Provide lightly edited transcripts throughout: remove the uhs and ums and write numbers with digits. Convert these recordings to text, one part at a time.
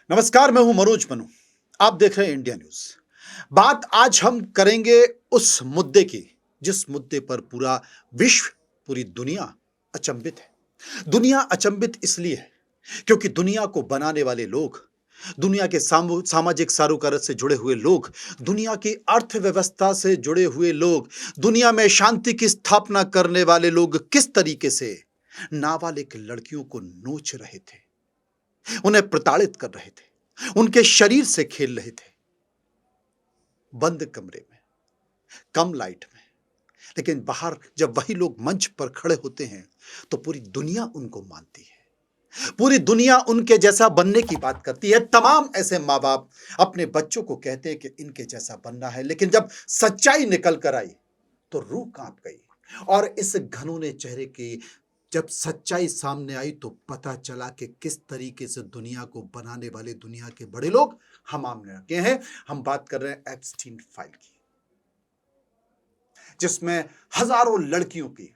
नमस्कार, मैं हूं मनोज मनु। आप देख रहे हैं इंडिया न्यूज। बात आज हम करेंगे उस मुद्दे की जिस मुद्दे पर पूरा विश्व, पूरी दुनिया अचंभित है। दुनिया अचंभित इसलिए है क्योंकि दुनिया को बनाने वाले लोग, दुनिया के सामाजिक सारोकार से जुड़े हुए लोग, दुनिया की अर्थव्यवस्था से जुड़े हुए लोग, दुनिया में शांति की स्थापना करने वाले लोग किस तरीके से नाबालिग लड़कियों को नोच रहे थे, उन्हें प्रताड़ित कर रहे थे, उनके शरीर से खेल रहे थे, बंद कमरे में, कम लाइट में। लेकिन बाहर जब वही लोग मंच पर खड़े होते हैं तो पूरी दुनिया उनको मानती है, पूरी दुनिया उनके जैसा बनने की बात करती है। तमाम ऐसे माँ बाप अपने बच्चों को कहते हैं कि इनके जैसा बनना है, लेकिन जब सच्चाई निकल कर आई तो रूह कांप गई। और इस घनौने चेहरे की जब सच्चाई सामने आई तो पता चला कि किस तरीके से दुनिया को बनाने वाले दुनिया के बड़े लोग हम आमने रखे हैं। हम बात कर रहे हैं एप्स्टीन फाइल की, जिसमें हजारों लड़कियों की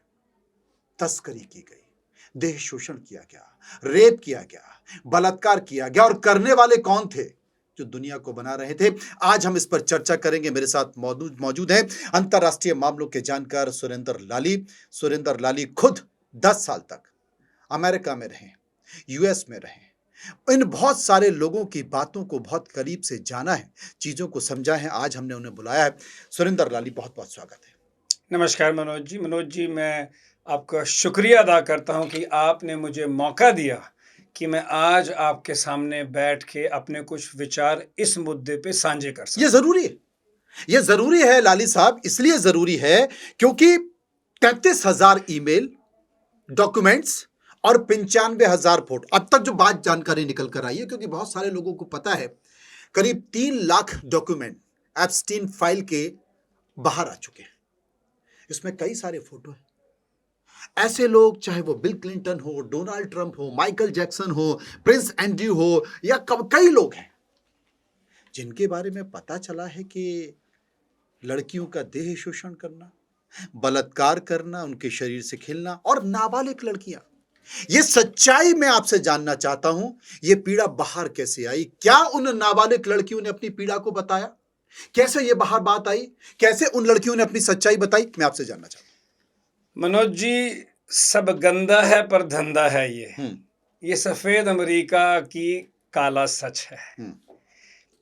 तस्करी की गई, देह शोषण किया गया, रेप किया गया, बलात्कार किया गया। और करने वाले कौन थे? जो दुनिया को बना रहे थे। आज हम इस पर चर्चा करेंगे। मेरे साथ मौजूद हैं अंतरराष्ट्रीय मामलों के जानकार सुरेंद्र लाली। सुरेंद्र लाली खुद 10 साल तक अमेरिका में रहे, यूएस में रहे, इन बहुत सारे लोगों की बातों को बहुत करीब से जाना है, चीजों को समझा है। आज हमने उन्हें बुलाया है। सुरेंद्र लाली, बहुत बहुत स्वागत है। नमस्कार मनोज जी, मैं आपका शुक्रिया अदा करता हूं कि आपने मुझे मौका दिया कि मैं आज आपके सामने बैठ के अपने कुछ विचार इस मुद्दे पे साझे कर सकूं। ये जरूरी है लाली साहब, इसलिए जरूरी है क्योंकि 33,000 ईमेल, डॉक्यूमेंट्स और 95,000 फोटो अब तक जो बात जानकारी निकल कर आई है, क्योंकि बहुत सारे लोगों को पता है करीब 3 लाख डॉक्यूमेंट एप्स्टीन फाइल के बाहर आ चुके हैं। इसमें कई सारे फोटो हैं। ऐसे लोग, चाहे वो बिल क्लिंटन हो, डोनाल्ड ट्रंप हो, माइकल जैक्सन हो, प्रिंस एंड्रयू हो, या कई लोग हैं जिनके बारे में पता चला है कि लड़कियों का देह शोषण करना, बलात्कार करना, उनके शरीर से खेलना, और नाबालिग लड़कियां। ये सच्चाई मैं आपसे जानना चाहता हूं। ये पीड़ा बाहर कैसे आई? क्या उन नाबालिग लड़कियों ने अपनी पीड़ा को बताया? कैसे ये बाहर बात आई? कैसे उन लड़कियों ने अपनी सच्चाई बताई? मैं आपसे जानना चाहता हूं। मनोज जी, सब गंदा है पर धंधा है। ये सफेद अमेरिका की काला सच है।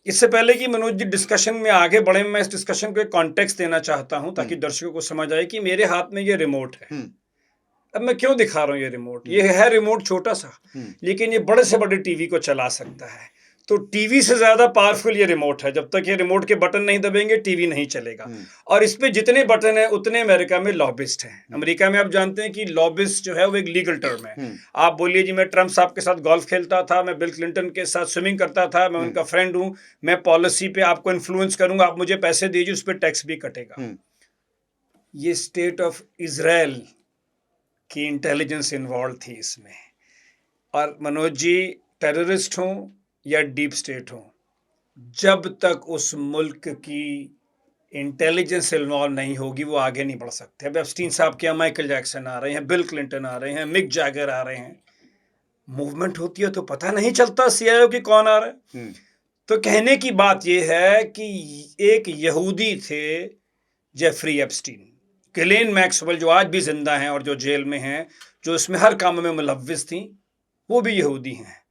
इससे पहले कि मनोज जी डिस्कशन में आगे बढ़े, मैं इस डिस्कशन को एक कॉन्टेक्स्ट देना चाहता हूं ताकि दर्शकों को समझ आए कि मेरे हाथ में ये रिमोट है। अब मैं क्यों दिखा रहा हूं ये रिमोट? ये है रिमोट छोटा सा, लेकिन ये बड़े से बड़े टीवी को चला सकता है। तो टीवी से ज्यादा पावरफुल ये रिमोट है। जब तक ये रिमोट के बटन नहीं दबेंगे टीवी नहीं चलेगा। और इस पे जितने बटन हैं उतने अमेरिका में लॉबिस्ट हैं। अमेरिका में आप जानते हैं कि लॉबिस्ट जो है वो एक लीगल टर्म है। आप बोलिए जी, मैं ट्रंप साहब के साथ गोल्फ खेलता था, मैं बिल क्लिंटन के साथ स्विमिंग करता था, मैं उनका फ्रेंड हूं, मैं पॉलिसी पे आपको इन्फ्लुएंस करूंगा, आप मुझे पैसे दीजिए, उस पर टैक्स भी कटेगा। ये स्टेट ऑफ इजराइल की इंटेलिजेंस इन्वॉल्व थी इसमें। और मनोज जी, टेररिस्ट हों या डीप स्टेट हो, जब तक उस मुल्क की इंटेलिजेंस इन्वॉल्व नहीं होगी वो आगे नहीं बढ़ सकते। अब एप्स्टीन साहब के यहाँ माइकल जैक्सन आ रहे हैं, बिल क्लिंटन आ रहे हैं, मिक जैगर आ रहे हैं। मूवमेंट होती है तो पता नहीं चलता सीआईओ की कौन आ रहा है। तो कहने की बात यह है कि एक यहूदी थे जेफरी एप्स्टीन, गिलेन मैक्सवेल जो आज भी जिंदा हैं और जो जेल में हैं, जो इसमें हर काम में मुलव्विस थी, वो भी यहूदी हैं।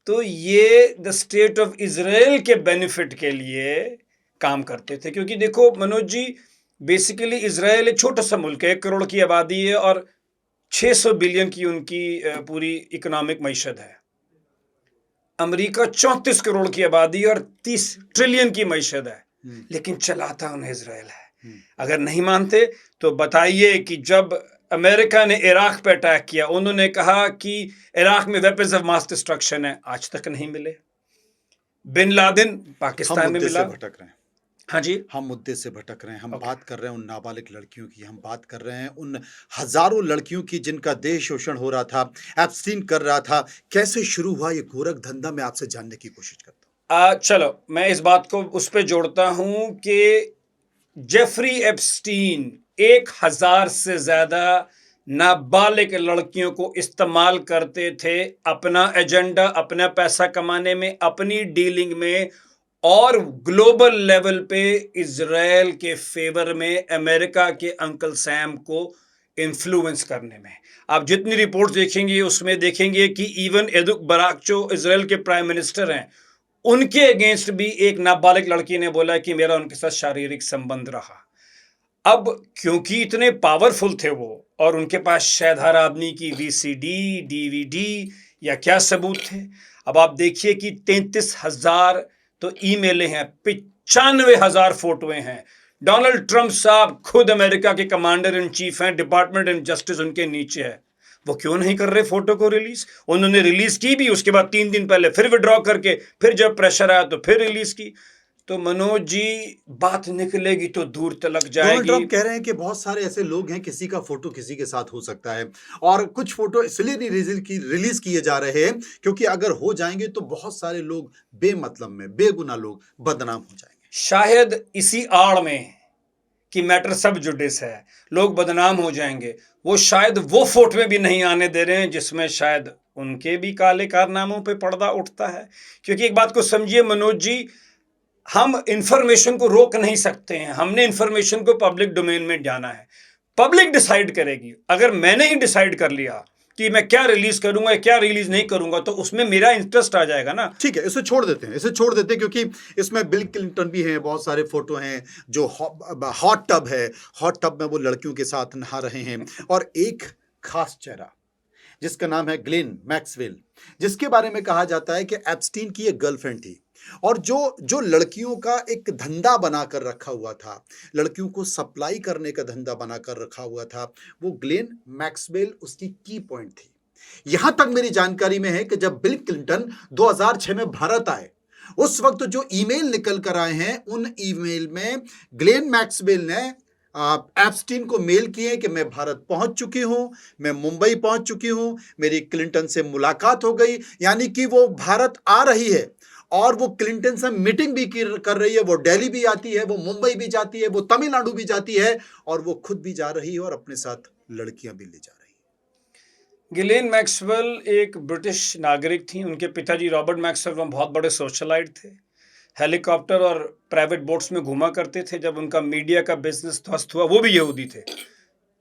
तो ये द स्टेट ऑफ इजराइल के बेनिफिट के लिए काम करते थे। क्योंकि देखो मनोज जी, बेसिकली इजराइल एक छोटा सा मुल्क है, 1 करोड़ की आबादी है और 600 बिलियन की उनकी पूरी इकोनॉमिक मईशत है। अमेरिका 34 करोड़ की आबादी और 30 ट्रिलियन की मईशत है, लेकिन चलाता उन्हें इजराइल है। अगर नहीं मानते तो बताइए कि जब अमेरिका ने इराक पे अटैक किया, उन्होंने कहा कि इराक में वेपन्स ऑफ मास डिस्ट्रक्शन है, आज तक नहीं मिले। बिन लादेन पाकिस्तान में मिला। भटक रहे हैं। हाँ जी, हम मुद्दे से भटक रहे हैं। हम बात कर रहे हैं उन नाबालिग लड़कियों की, हम बात कर रहे हैं उन हजारों लड़कियों की जिनका देह शोषण हो रहा था, एप्स्टीन कर रहा था। कैसे शुरू हुआ ये गोरख धंधा, मैं आपसे जानने की कोशिश करता हूँ। चलो मैं इस बात को उस पर जोड़ता हूं कि जेफरी एप्स्टीन 1000 से ज्यादा नाबालिग लड़कियों को इस्तेमाल करते थे अपना एजेंडा, अपना पैसा कमाने में, अपनी डीलिंग में और ग्लोबल लेवल पे इजराइल के फेवर में, अमेरिका के अंकल सैम को इन्फ्लुएंस करने में। आप जितनी रिपोर्ट देखेंगे उसमें देखेंगे कि इवन एदुक बराक जो इजराइल के प्राइम मिनिस्टर हैं, उनके अगेंस्ट भी एक नाबालिग लड़की ने बोला कि मेरा उनके साथ शारीरिक संबंध रहा। अब क्योंकि इतने पावरफुल थे वो और उनके पास शायद आदमी की वीसीडी, डीवीडी या क्या सबूत थे। अब आप देखिए कि 33,000 तो ईमेलें हैं, 95,000 फोटोएं हैं। डोनाल्ड ट्रंप साहब खुद अमेरिका के कमांडर इन चीफ हैं, डिपार्टमेंट इन जस्टिस उनके नीचे है। वो क्यों नहीं कर रहे फोटो को रिलीज? उन्होंने रिलीज की भी, उसके बाद 3 दिन पहले फिर विड्रॉ करके, फिर जब प्रेशर आया तो फिर रिलीज की। तो मनोज जी, बात निकलेगी तो दूर तलक डोनाल्ड जाएगी। ट्रंप कह रहे हैं कि बहुत सारे ऐसे लोग हैं, किसी का फोटो किसी के साथ हो सकता है, और कुछ फोटो इसलिए नहीं रिलीज किए जा रहे हैं क्योंकि अगर हो जाएंगे तो बहुत सारे लोग बेमतलब में, बेगुनाह लोग बदनाम हो जाएंगे। शायद इसी आड़ में कि मैटर सब जुडिस है, लोग बदनाम हो जाएंगे, वो शायद वो फोटोएं भी नहीं आने दे रहे हैं जिसमें शायद उनके भी काले कारनामों पे पर्दा उठता है। क्योंकि एक बात को समझिए मनोज जी, हम इंफॉर्मेशन को रोक नहीं सकते हैं, हमने इंफॉर्मेशन को पब्लिक डोमेन में जाना है, पब्लिक डिसाइड करेगी। अगर मैंने ही डिसाइड कर लिया कि मैं क्या रिलीज करूंगा या क्या रिलीज नहीं करूंगा तो उसमें मेरा इंटरेस्ट आ जाएगा ना। ठीक है, इसे छोड़ देते हैं, इसे छोड़ देते हैं क्योंकि इसमें बिल क्लिंटन भी हैं, बहुत सारे फोटो हैं, जो हॉट टब है, हॉट टब में वो लड़कियों के साथ नहा रहे हैं, और एक खास चेहरा जिसका नाम है ग्लेन मैक्सवेल, जिसके बारे में कहा जाता है कि एप्स्टीन की एक गर्लफ्रेंड थी और जो लड़कियों का एक धंधा बनाकर रखा हुआ था, लड़कियों को सप्लाई करने का धंधा बनाकर रखा हुआ था, वो ग्लेन मैक्सवेल उसकी की पॉइंट थी। यहां तक मेरी जानकारी में है कि जब बिल क्लिंटन 2006 में भारत आए, उस वक्त जो ईमेल निकल कर आए हैं, उन ईमेल में ग्लेन मैक्सवेल ने एप्स्टीन को मेल किए कि मैं भारत पहुंच चुकी हूं, मैं मुंबई पहुंच चुकी हूं, मेरी क्लिंटन से मुलाकात हो गई, यानी कि वो भारत आ रही है और वो क्लिंटन से मीटिंग भी कर रही है, वो दिल्ली भी आती है, वो मुंबई भी जाती है, वो तमिलनाडु भी जाती है, और वो खुद भी जा रही है और अपने साथ लड़कियां भी ले जा रही है। गिलेन मैक्सवेल एक ब्रिटिश नागरिक थी। उनके पिताजी रॉबर्ट मैक्सवेल बहुत बड़े सोशलाइट थे, हेलीकॉप्टर और प्राइवेट बोट्स में घूमा करते थे। जब उनका मीडिया का बिजनेस ध्वस्त हुआ, वो भी यहूदी थे,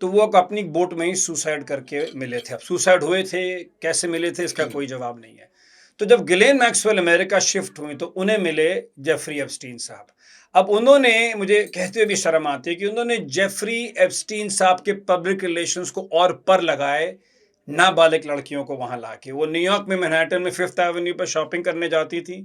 तो वो अपनी बोट में ही सुसाइड करके मिले थे। अब सुसाइड हुए थे, कैसे मिले थे इसका कोई जवाब नहीं है। तो जब गिलेन मैक्सवेल अमेरिका शिफ्ट हुए तो उन्हें मिले जेफरी एप्स्टीन साहब। अब उन्होंने, मुझे कहते हुए भी शर्म आती है कि उन्होंने जेफरी एप्स्टीन साहब के पब्लिक रिलेशंस को और पर लगाए नाबालिग लड़कियों को वहां लाके। वो न्यूयॉर्क में मैनहट्टन में 5th एवेन्यू पर शॉपिंग करने जाती थी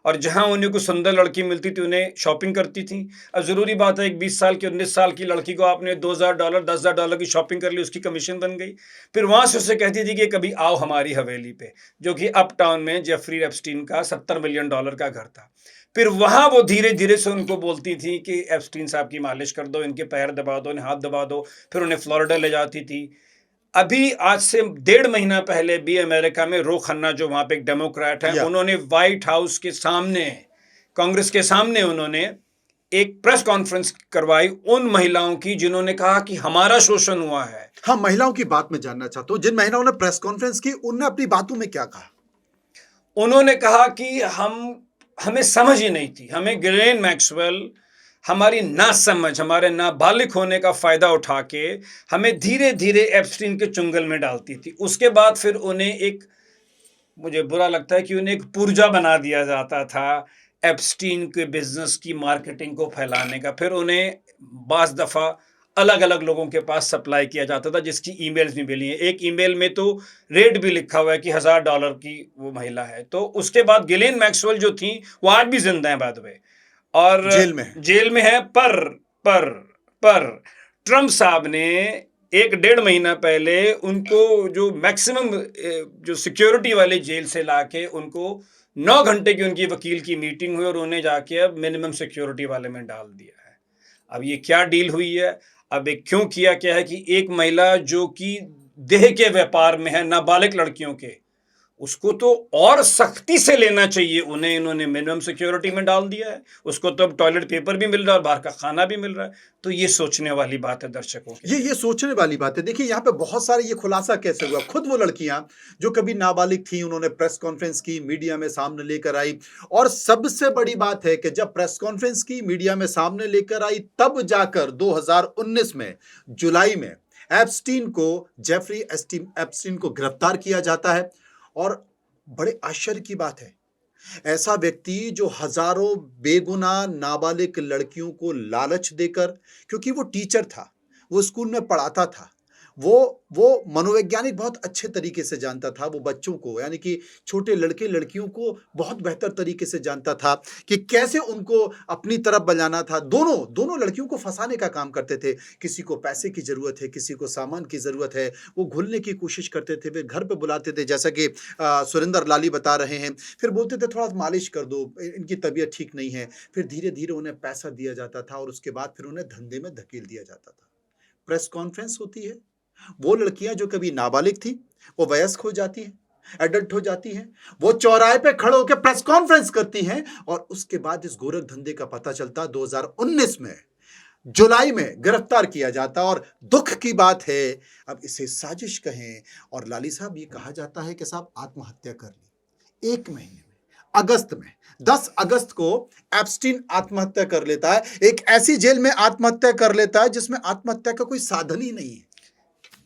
और जहां उन्हें कोई सुंदर लड़की मिलती थी उन्हें शॉपिंग करती थी। अब जरूरी बात है, एक 20 साल की 19 साल की लड़की को आपने $2,000 $10,000 की शॉपिंग कर ली, उसकी कमीशन बन गई। फिर वहां से उससे कहती थी कि कभी आओ हमारी हवेली पे, जो कि अप टाउन में जेफरी एप्स्टीन का $70 मिलियन का घर था। फिर वहां वो धीरे धीरे से उनको बोलती थी कि एप्स्टीन साहब की मालिश कर दो, इनके पैर दबा दो, इन्हें हाथ दबा दो। फिर उन्हें फ्लोरिडा ले जाती थी। अभी आज से 1.5 महीना पहले भी अमेरिका में रो खन्ना, जो वहां पे एक डेमोक्रेट है, उन्होंने व्हाइट हाउस के सामने, कांग्रेस के सामने उन्होंने एक प्रेस कॉन्फ्रेंस करवाई उन महिलाओं की जिन्होंने कहा कि हमारा शोषण हुआ है। हाँ, महिलाओं की बात में जानना चाहता हूं, जिन महिलाओं ने प्रेस कॉन्फ्रेंस की, उन्होंने अपनी बातों में क्या कहा? उन्होंने कहा कि हमें समझ ही नहीं थी, हमें गिलेन मैक्सवेल हमारी नासमझ, हमारे नाबालिग होने का फायदा उठा के हमें धीरे धीरे एप्स्टीन के चुंगल में डालती थी। उसके बाद फिर उन्हें एक, मुझे बुरा लगता है कि उन्हें एक पुर्जा बना दिया जाता था एप्स्टीन के बिजनेस की मार्केटिंग को फैलाने का। फिर उन्हें बाज़ दफ़ा अलग अलग लोगों के पास सप्लाई किया जाता था, जिसकी ईमेल्स भी मिली हैं। एक ईमेल में तो रेट भी लिखा हुआ है कि $1,000 की वो महिला है। तो उसके बाद गिलेन मैक्सवेल जो थी वो आज भी जिंदा है बाय द वे, और जेल में है। पर ट्रंप साहब ने 1-1.5 महीना पहले उनको जो मैक्सिमम जो सिक्योरिटी वाले जेल से लाके उनको 9 घंटे की उनकी वकील की मीटिंग हुई और उन्हें जाके अब मिनिमम सिक्योरिटी वाले में डाल दिया है। अब ये क्या डील हुई है, अब एक क्यों किया क्या है कि एक महिला जो कि देह के व्यापार में है, नाबालिग लड़कियों के, उसको तो और सख्ती से लेना चाहिए। उन्हें इन्होंने मिनिमम सिक्योरिटी में डाल दिया है, उसको तो अब टॉयलेट पेपर भी मिल रहा है और बाहर का खाना भी मिल रहा है। तो ये सोचने वाली बात है दर्शकों के लिए। ये सोचने वाली बात है। देखिए यहाँ पे बहुत सारे ये खुलासा कैसे हुआ, खुद वो लड़कियां जो कभी नाबालिग थी उन्होंने प्रेस कॉन्फ्रेंस की, मीडिया में सामने लेकर आई। और सबसे बड़ी बात है कि जब प्रेस कॉन्फ्रेंस की, मीडिया में सामने लेकर आई, तब जाकर 2019 में जुलाई में एप्स्टीन को, जेफरी एप्स्टीन को गिरफ्तार किया जाता है। और बड़े आश्चर्य की बात है, ऐसा व्यक्ति जो हजारों बेगुनाह नाबालिग लड़कियों को लालच देकर, क्योंकि वो टीचर था, वो स्कूल में पढ़ाता था, वो मनोवैज्ञानिक बहुत अच्छे तरीके से जानता था, वो बच्चों को यानी कि छोटे लड़के लड़कियों को बहुत बेहतर तरीके से जानता था कि कैसे उनको अपनी तरफ बजाना था। दोनों लड़कियों को फंसाने का काम करते थे। किसी को पैसे की जरूरत है, किसी को सामान की जरूरत है, वो घुलने की कोशिश करते थे, वे घर पे बुलाते थे, जैसा कि सुरेंद्र लाली बता रहे हैं। फिर बोलते थे थोड़ा मालिश कर दो, इनकी तबीयत ठीक नहीं है। फिर धीरे धीरे उन्हें पैसा दिया जाता था और उसके बाद फिर उन्हें धंधे में धकेल दिया जाता था। प्रेस कॉन्फ्रेंस होती है, वो लड़कियां जो कभी नाबालिग थी वो वयस्क हो जाती हैं, एडल्ट हो जाती हैं, वो चौराहे पे खड़े होकर प्रेस कॉन्फ्रेंस करती हैं। और उसके बाद इस गोरख धंधे का पता चलता 2019 में जुलाई में गिरफ्तार किया जाता। और दुख की बात है, अब इसे साजिश कहें और लाली साहब ये कहा जाता है कि साहब आत्महत्या कर ली 1 महीने में, अगस्त में, 10 अगस्त को एप्स्टीन आत्महत्या कर लेता है। एक ऐसी जेल में आत्महत्या कर लेता है जिसमें आत्महत्या का कोई साधन ही नहीं है।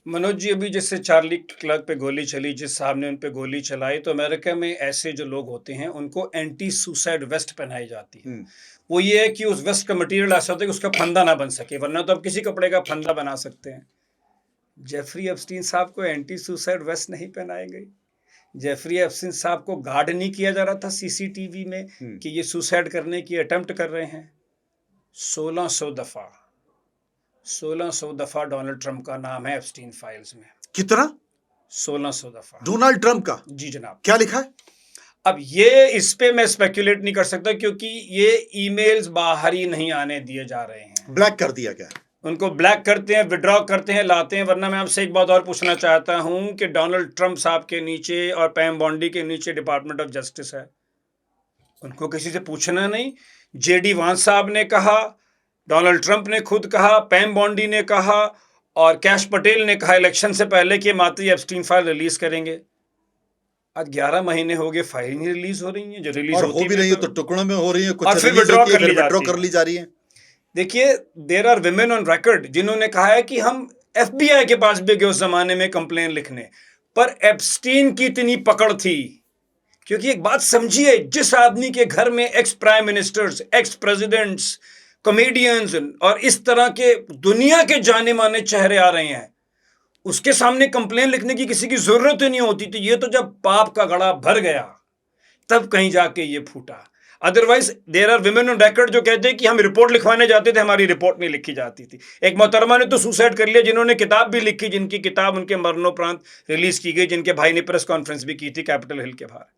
मनोज जी, अभी जैसे चार्ली क्लर्क पे गोली चली, जिस साहब ने उन पे गोली चलाई, तो अमेरिका में ऐसे जो लोग होते हैं उनको एंटी सुसाइड वेस्ट पहनाई जाती है। वो ये है कि उस वेस्ट का मटेरियल ऐसा होता है कि उसका फंदा ना बन सके, वरना तो आप किसी कपड़े का फंदा बना सकते हैं। जेफरी एप्स्टीन साहब को एंटी सुसाइड वेस्ट नहीं पहनाई गई। जेफरी एप्स्टीन साहब को गार्ड नहीं किया जा रहा था सीसीटीवी में कि ये सुसाइड करने की अटेम्प्ट कर रहे हैं। 1600 दफा डोनाल्ड ट्रंप का नाम है एप्स्टीन फाइल्स में। कितना? 1600 दफा डोनाल्ड ट्रंप का? जी जनाब। क्या लिखा है? अब ये इस पे मैं स्पेक्युलेट नहीं कर सकता, क्योंकि ये ईमेल्स बाहर ही नहीं आने दिए जा रहे हैं। ब्लैक कर दिया गया, उनको ब्लैक करते हैं, विड्रॉ करते हैं, लाते हैं। वरना मैं आपसे एक बात और पूछना चाहता हूं कि डोनाल्ड ट्रंप साहब के नीचे और पैम बॉन्डी के नीचे डिपार्टमेंट ऑफ जस्टिस है, उनको किसी से पूछना नहीं। जेडी वांस साहब ने कहा, डोनाल्ड ट्रंप ने खुद कहा, पैम बॉन्डी ने कहा और कैश पटेल ने कहा इलेक्शन से पहले कि मात्र एप्स्टीन फाइल रिलीज करेंगे। आज 11 महीने हो गए, फाइल नहीं रिलीज हो रही है। जो रिलीज हो भी रही है तो टुकड़ों में हो रही है, कुछ और फिर विड्रॉ कर ली जा रही है। देखिए, there are women on record जिन्होंने कहा है कि हम एफबीआई के पास भी गए उस जमाने में कंप्लेन लिखने, पर एप्स्टीन की इतनी पकड़ थी। क्योंकि एक बात समझिए, जिस आदमी के घर में ex prime ministers, ex presidents, comedians और इस तरह के दुनिया के जाने माने चेहरे आ रहे हैं, उसके सामने कंप्लेन लिखने की किसी की जरूरत ही नहीं होती थी। ये तो जब पाप का घड़ा भर गया तब कहीं जाके ये फूटा। Otherwise there are women on record जो कहते हैं कि हम रिपोर्ट लिखवाने जाते थे, हमारी रिपोर्ट नहीं लिखी जाती थी। एक मोहतरमा ने तो सुसाइड कर लिया, जिन्होंने किताब भी लिखी, जिनकी किताब उनके मरणोपरांत रिलीज की गई, जिनके भाई ने प्रेस कॉन्फ्रेंस भी की थी कैपिटल हिल के बाहर।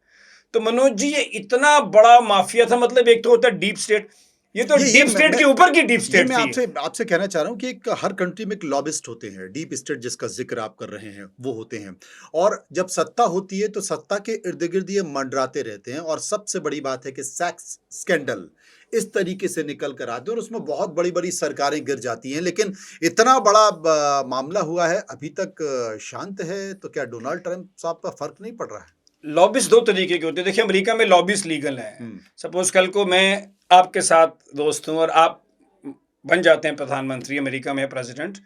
तो मनोज जी, ये इतना बड़ा माफिया था। मतलब एक तो होता है डीप स्टेट, ये तो डीप स्टेट के ऊपर की डीप स्टेट मैं थी। आपसे कहना चाह रहा हूं कि एक हर कंट्री में एक लॉबिस्ट होते हैं, डीप स्टेट जिसका जिक्र आप कर रहे हैं वो होते हैं। और जब सत्ता होती है तो सत्ता के इर्द गिर्द ये मंडराते रहते हैं। और सबसे बड़ी बात है कि सेक्स स्कैंडल इस तरीके से निकल कर आते हैं और उसमें बहुत बड़ी बड़ी सरकारें गिर जाती हैं। लेकिन इतना बड़ा मामला हुआ है, अभी तक शांत है। तो क्या डोनाल्ड ट्रंप साहब का फर्क नहीं पड़ रहा है? लॉबिस्ट 2 तरीके के होते हैं। देखिए, अमेरिका में लॉबिस्ट लीगल है। सपोज कल को मैं आपके साथ दोस्त हूं और आप बन जाते हैं प्रधानमंत्री, अमेरिका में प्रेसिडेंट,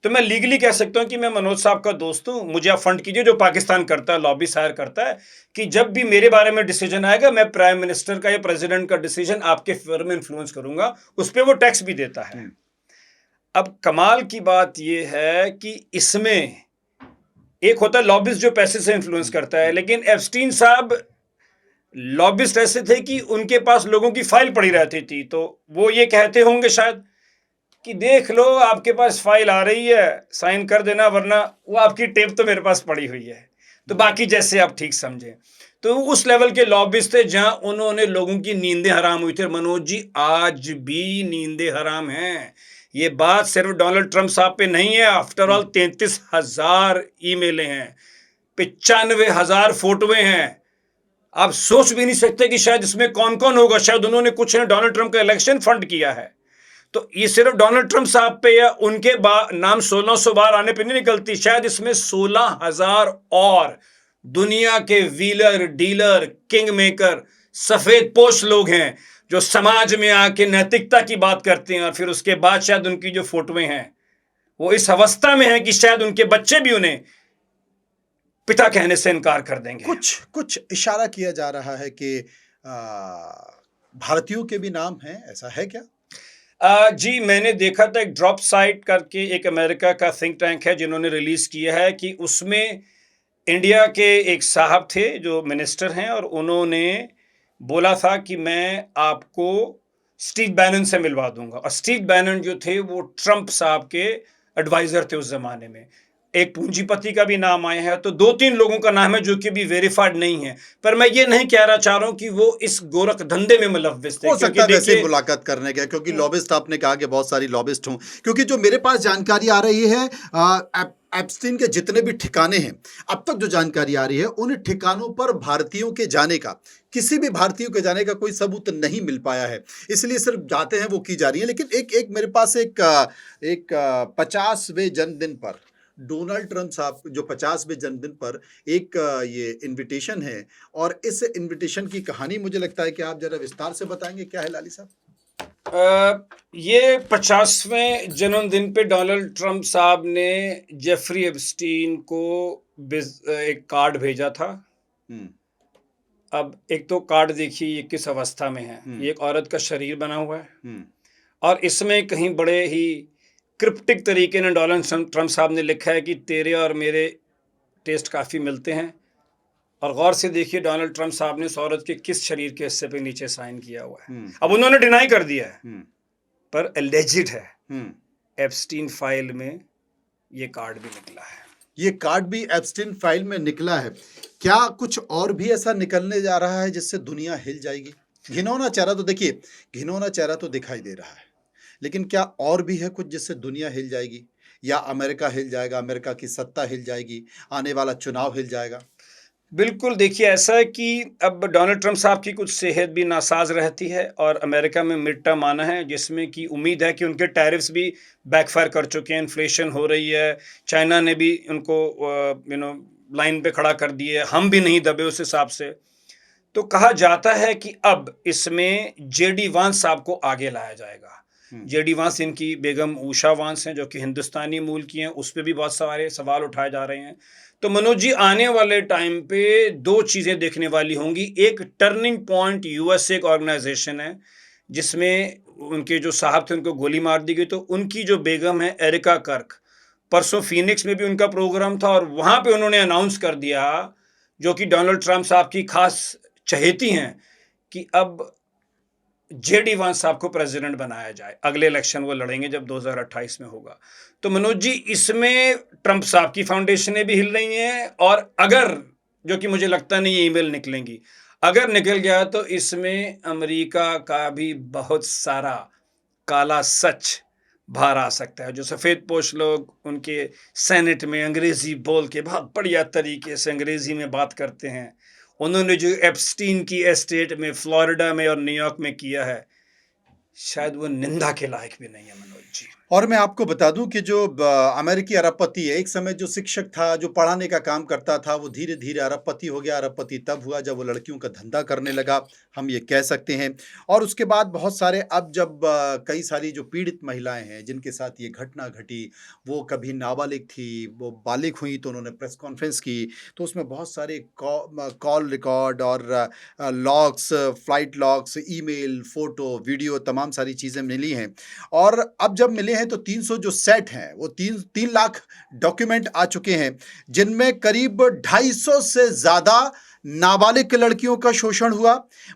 तो मैं लीगली कह सकता हूं कि मैं मनोज साहब का दोस्त हूं, मुझे आप फंड कीजिए। जो पाकिस्तान करता है, लॉबी हायर करता है कि जब भी मेरे बारे में डिसीजन आएगा, मैं प्राइम मिनिस्टर का या प्रेसिडेंट का डिसीजन आपके फेवर में इन्फ्लुएंस करूंगा। उस पर वो टैक्स भी देता है। अब कमाल की बात यह है कि इसमें एक होता है लॉबिस्ट जो पैसे से इन्फ्लुएंस करता है, लेकिन एप्स्टीन साहब लॉबिस्ट ऐसे थे कि उनके पास लोगों की फाइल पड़ी रहती थी। तो वो ये कहते होंगे शायद कि देख लो, आपके पास फाइल आ रही है, साइन कर देना, वरना वो आपकी टेप तो मेरे पास पड़ी हुई है, तो बाकी जैसे आप ठीक समझें। तो उस लेवल के लॉबिस्ट थे जहां उन्होंने लोगों की नींदें हराम हुई थी। मनोज जी, आज भी नींदें हराम हैं। ये बात सिर्फ डोनाल्ड ट्रंप साहब पे नहीं है। आफ्टर ऑल 33,000 ईमेलें हैं, 95,000 फोटोएं हैं। आप सोच भी नहीं सकते कि शायद इसमें कौन कौन होगा। शायद उन्होंने कुछ ने डोनाल्ड ट्रंप का इलेक्शन फंड किया है। तो ये सिर्फ डोनाल्ड ट्रंप साहब पे या उनके नाम 1600 बार आने पे नहीं निकलती। शायद इसमें 16,000 और दुनिया के व्हीलर, डीलर, किंग मेकर, सफेद पोश लोग हैं जो समाज में आके नैतिकता की बात करते हैं, और फिर उसके बाद शायद उनकी जो फोटोएं हैं वो इस अवस्था में है कि शायद उनके बच्चे भी उन्हें पिता कहने से इनकार कर देंगे। कुछ इशारा किया जा रहा है कि भारतीयों के भी नाम हैं, ऐसा है क्या? जी, मैंने देखा था एक ड्रॉप साइट करके एक अमेरिका का थिंक टैंक है जिन्होंने रिलीज किया है कि उसमें इंडिया के एक साहब थे जो मिनिस्टर हैं, और उन्होंने बोला था कि मैं आपको स्टीव बैनन से मिलवा दूंगा। और स्टीव बैनन जो थे वो ट्रंप साहब के एडवाइजर थे उस जमाने में। एक पूंजीपति का भी नाम आया है, तो 2-3 लोगों का नाम है जो कि भी वेरीफाइड नहीं है। पर मैं ये नहीं कह रहा चाह रहा हूं कि वो इस गोरख धंधे में मुलव्विस थे। हो सकता है वैसे ही मुलाकात करने गए, क्योंकि लॉबिस्ट, आपने कहा कि बहुत सारी लॉबिस्ट हों। क्योंकि जो मेरे पास जानकारी आ रही है, एप्स्टीन के जितने भी ठिकाने हैं, अब तक जो जानकारी आ रही है, उन ठिकानों पर भारतीयों के जाने का, किसी भी भारतीयों के जाने का कोई सबूत नहीं मिल पाया है। इसलिए सिर्फ जाते हैं वो की जा रही है। लेकिन एक मेरे पास एक 50वें जन्मदिन पर डोनाल्ड ट्रंप साहब जो 50वें जन्मदिन पर एक ये इनविटेशन है, और इस इनविटेशन की कहानी मुझे लगता है कि आप जरा विस्तार से बताएंगे, क्या है लाली साहब? ये 50वें जन्मदिन पे डोनाल्ड ट्रंप साहब ने जेफरी एप्स्टीन को एक कार्ड भेजा था। अब एक तो कार्ड देखिए ये किस अवस्था में है। ये एक औरत का शरीर बना हुआ है, और इसमें कहीं बड़े ही क्रिप्टिक तरीके ने डोनाल्ड ट्रंप साहब ने लिखा है कि तेरे और मेरे टेस्ट काफ़ी मिलते हैं। और गौर से देखिए डोनाल्ड ट्रंप साहब ने उस औरत के किस शरीर के हिस्से पे नीचे साइन किया हुआ है। अब उन्होंने डिनाई कर दिया है, पर एलिजिड है। एप्स्टीन फाइल में ये कार्ड भी निकला है। ये कार्ड भी एप्स्टीन फाइल में निकला है। क्या कुछ और भी ऐसा निकलने जा रहा है जिससे दुनिया हिल जाएगी? घिनौना चेहरा तो देखिए, घिनौना चेहरा तो दिखाई दे रहा है, लेकिन क्या और भी है कुछ जिससे दुनिया हिल जाएगी? या अमेरिका हिल जाएगा, अमेरिका की सत्ता हिल जाएगी, आने वाला चुनाव हिल जाएगा? बिल्कुल, देखिए ऐसा है कि अब डोनाल्ड ट्रंप साहब की कुछ सेहत भी नासाज रहती है, और अमेरिका में मिड टर्म आना है जिसमें कि उम्मीद है कि उनके टैरिफ्स भी बैकफायर कर चुके हैं। इन्फ्लेशन हो रही है, चाइना ने भी उनको लाइन पे खड़ा कर दिए, हम भी नहीं दबे उस हिसाब से। तो कहा जाता है कि अब इसमें जेडी वांस साहब को आगे लाया जाएगा। जेडी वांस इनकी बेगम उषा वांस हैं जो कि हिंदुस्तानी मूल की हैं, उस पर भी बहुत सारे सवाल उठाए जा रहे हैं। तो मनोज जी, आने वाले टाइम पे 2 चीज़ें देखने वाली होंगी। एक टर्निंग पॉइंट यूएसए एक ऑर्गेनाइजेशन है जिसमें उनके जो साहब थे उनको गोली मार दी गई, तो उनकी जो बेगम है एरिका कर्क, परसों फीनिक्स में भी उनका प्रोग्राम था, और वहाँ पे उन्होंने अनाउंस कर दिया, जो कि डोनाल्ड ट्रंप साहब की खास चहेती हैं, कि अब जेडी वांस साहब को प्रेसिडेंट बनाया जाए। अगले इलेक्शन वो लड़ेंगे जब 2028 में होगा। तो मनोज जी, इसमें ट्रंप साहब की फाउंडेशनें भी हिल रही हैं, और अगर, जो कि मुझे लगता नहीं ईमेल निकलेंगी, अगर निकल गया तो इसमें अमेरिका का भी बहुत सारा काला सच बाहर आ सकता है। जो सफ़ेद पोश लोग उनके सेनेट में अंग्रेजी बोल के बहुत बढ़िया तरीके से अंग्रेजी में बात करते हैं, उन्होंने जो एप्स्टीन की एस्टेट में फ्लोरिडा में और न्यूयॉर्क में किया है, शायद वो निंदा के लायक भी नहीं है मनोज जी। और मैं आपको बता दूं कि जो अमेरिकी अरबपति है, एक समय जो शिक्षक था, जो पढ़ाने का काम करता था, वो धीरे धीरे अरबपति हो गया। अरबपति तब हुआ जब वो लड़कियों का धंधा करने लगा, हम ये कह सकते हैं। और उसके बाद बहुत सारे, अब जब कई सारी जो पीड़ित महिलाएं हैं जिनके साथ ये घटना घटी, वो कभी नाबालिग थी, वो बालिग हुई, तो उन्होंने प्रेस कॉन्फ्रेंस की, तो उसमें बहुत सारे कॉल रिकॉर्ड और logs, flight logs, email, photo, video, तमाम सारी चीज़ें मिली हैं। और अब जब मिले हैं तो 300 जो सेट हैं, वो 3 लाख डॉक्यूमेंट आ चुके हैं, जिनमें करीब 250 से ज़्यादा नाबालिग लड़कियों का शोषण हुआ,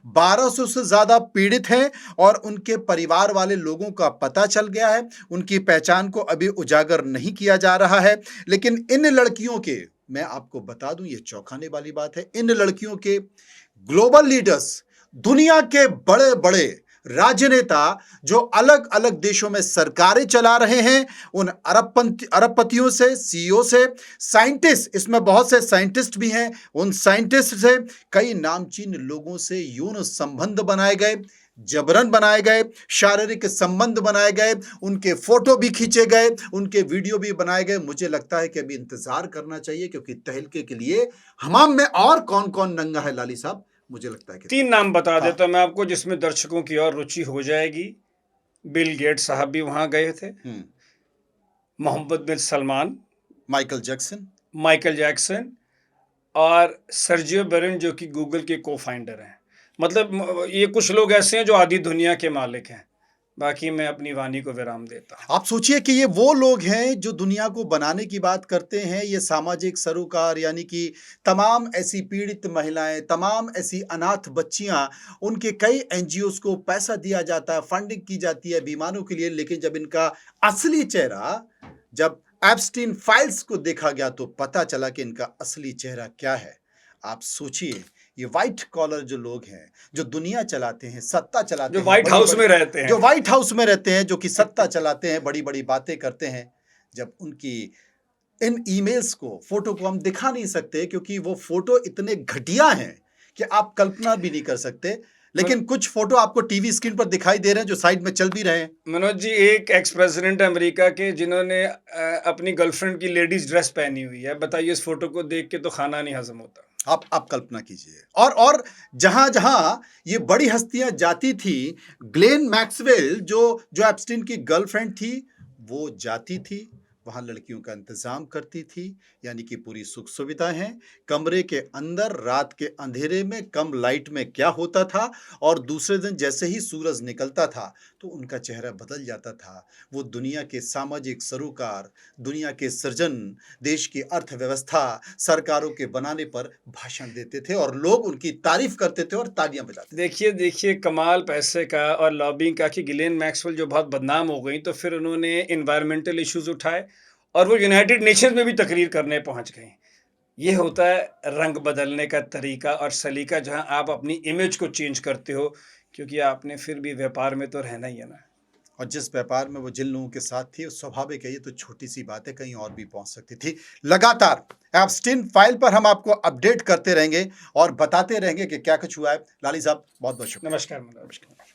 1200 से ज़्यादा पीड़ित हैं, और उनके परिवार वाले लोगों का पता चल गया है। उनकी पहचान को अभी उजागर नहीं किया जा रहा है। लेकिन इन लड़कियों के, मैं आपको बता दूं, ये चौंकाने वाली बात है, इन लड़कियों के ग्लोबल लीडर्स, दुनिया के बड़े बड़े राजनेता जो अलग अलग देशों में सरकारें चला रहे हैं, उन अरबपतियों से, सीईओ से, साइंटिस्ट, इसमें बहुत से साइंटिस्ट भी हैं, उन साइंटिस्ट से, कई नामचीन लोगों से यौन संबंध बनाए गए, जबरन बनाए गए, शारीरिक संबंध बनाए गए, उनके फोटो भी खींचे गए, उनके वीडियो भी बनाए गए। मुझे लगता है कि अभी इंतजार करना चाहिए, क्योंकि तहलके के लिए हमाम में और कौन कौन नंगा है लाली साहब, मुझे लगता है कि 3 नाम बता देता मैं आपको, जिसमें दर्शकों की और रुचि हो जाएगी। बिल गेट्स साहब भी वहां गए थे, मोहम्मद बिन सलमान, माइकल जैक्सन और सर्जियो बेरिन, जो कि गूगल के को फाउंडर हैं। मतलब ये कुछ लोग ऐसे हैं जो आधी दुनिया के मालिक हैं। बाकी मैं अपनी वाणी को विराम देता हूं। आप सोचिए कि ये वो लोग हैं जो दुनिया को बनाने की बात करते हैं। ये सामाजिक सरोकार, यानी कि तमाम ऐसी पीड़ित महिलाएं, तमाम ऐसी अनाथ बच्चियां, उनके कई एनजीओज को पैसा दिया जाता है, फंडिंग की जाती है बीमारों के लिए। लेकिन जब इनका असली चेहरा, जब एप्स्टीन फाइल्स को देखा गया, तो पता चला कि इनका असली चेहरा क्या है। आप सोचिए, ये व्हाइट कॉलर जो लोग हैं, जो दुनिया चलाते हैं, सत्ता चलाते जो हैं, व्हाइट हाउस में रहते हैं, जो व्हाइट हाउस में रहते हैं, जो कि सत्ता चलाते हैं, बड़ी बड़ी बातें करते हैं, जब उनकी इन ईमेल्स को, फोटो को हम दिखा नहीं सकते, क्योंकि वो फोटो इतने घटिया हैं कि आप कल्पना भी नहीं कर सकते। लेकिन कुछ फोटो आपको टीवी स्क्रीन पर दिखाई दे रहे हैं, जो साइड में चल भी रहे हैं। मनोज जी, एक एक्स प्रेसिडेंट अमेरिका के, जिन्होंने अपनी गर्लफ्रेंड की लेडीज ड्रेस पहनी हुई है। बताइए, इस फोटो को देख के तो खाना नहीं हजम होता। आप कल्पना कीजिए। और जहां जहां ये बड़ी हस्तियां जाती थी, ग्लेन मैक्सवेल जो एप्स्टीन की गर्लफ्रेंड थी, वो जाती थी, वहां लड़कियों का इंतजाम करती थी, यानी कि पूरी सुख सुविधाएं हैं। कमरे के अंदर रात के अंधेरे में कम लाइट में क्या होता था, और दूसरे दिन जैसे ही सूरज निकलता था तो उनका चेहरा बदल जाता था। वो दुनिया के सामाजिक सरोकार, दुनिया के सृजन, देश की अर्थव्यवस्था, सरकारों के बनाने पर भाषण देते थे, और लोग उनकी तारीफ करते थे और तालियां बजाते थे। देखिए कमाल पैसे का और लॉबिंग का, कि गिलेन मैक्सवेल जो बहुत बदनाम हो गई, तो फिर उन्होंने इन्वायरमेंटल इश्यूज उठाए और वो यूनाइटेड नेशंस में भी तकरीर करने पहुंच गई। ये होता है रंग बदलने का तरीका और सलीका, जहां आप अपनी इमेज को चेंज करते हो, क्योंकि आपने फिर भी व्यापार में तो रहना ही है ना। और जिस व्यापार में वो जिन लोगों के साथ थी, स्वाभाविक है, ये तो छोटी सी बात है, कहीं और भी पहुंच सकती थी। लगातार एप्स्टीन फाइल पर हम आपको अपडेट करते रहेंगे और बताते रहेंगे कि क्या कुछ हुआ है। लाली साहब, बहुत बहुत शुक्रिया। नमस्कार।